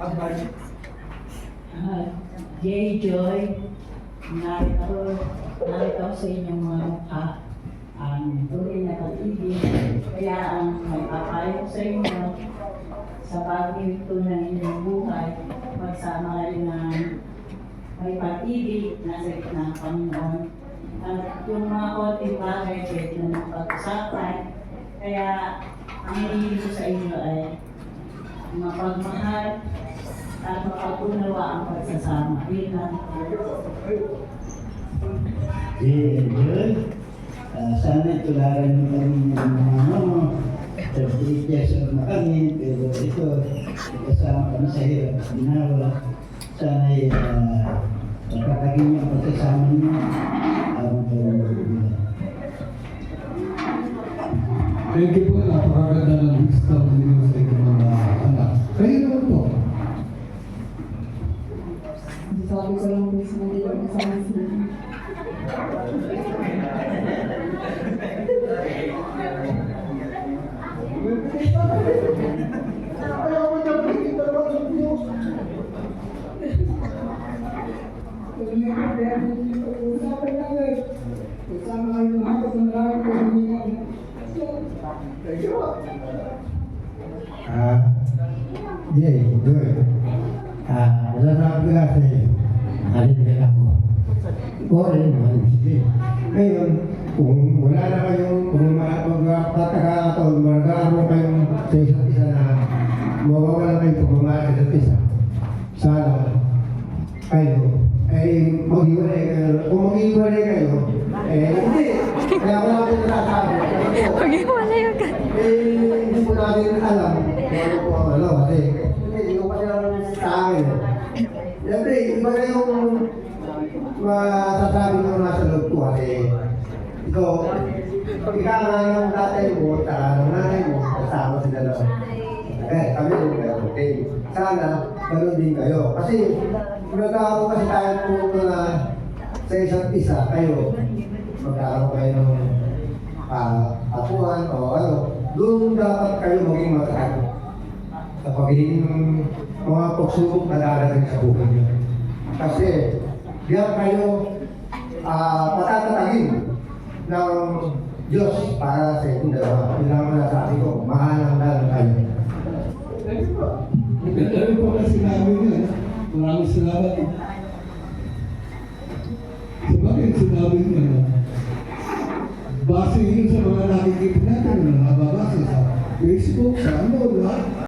J. Joy, narito sa inyong mga mukha ang tunay na pag-ibig. Kaya ang may papayo sa inyo sa bagay ito ng inyong buhay, magsama rin ng may pag-ibig na sa gitna ng Panginoon. At yung mga konting bagay pwede na pag-usapan. Kaya ang hinihingi ko sa inyo ay mapagmahal at mapag-unawa ang pagsasama. Yun lang. Sana tularan mo kami ng mga sa 3 years na kami, pero ito, kasama kami sa hirap at ginawa. Sana'y pagkakagin niyo ang pagsasama niyo. Thank you po, napakaganda ng wisdom ninyo sa inyong mga anak. Kayo naman po. Sabi ko lang po sa mga kasama sila. Jay, good. Nasasabi ko kasi, halin ako. Rin man, sige. Ngayon, kung wala na kayong, kung magpatagakataon, magkakaroon kayong sa isa't isa na mawawala kayong pagmamahal sa isa't isa, sana kayo, maghiwalay kayo. Kung maghiwalay kayo, hindi. Kaya wala akong nasasabi. Maghiwalay ka. Hindi po natin alam kung ano kasi hindi ko pa naman sa akin. Siyempre, iba na yung masasabi ko nasa loob ko kasi ikaw nga yung tatay mo at nanay mo, kasama sila na kami rin kayo. Okay. Sana, gano'n din kayo. Kasi, magkakaroon kasi tayo po na sa isa't isa kayo, magkakaroon kayo ng apuan o ano, doon dapat kayo maging matatag sa pagiging mga pagsubok na darating sa buhay niyo. Kasi diyan kayo patatatagin ng Diyos para sa inyong dalawa. Yun lang na sabi ko, mahalang lang kayo. Maganda rin po kasi namin yun. Maraming salamat.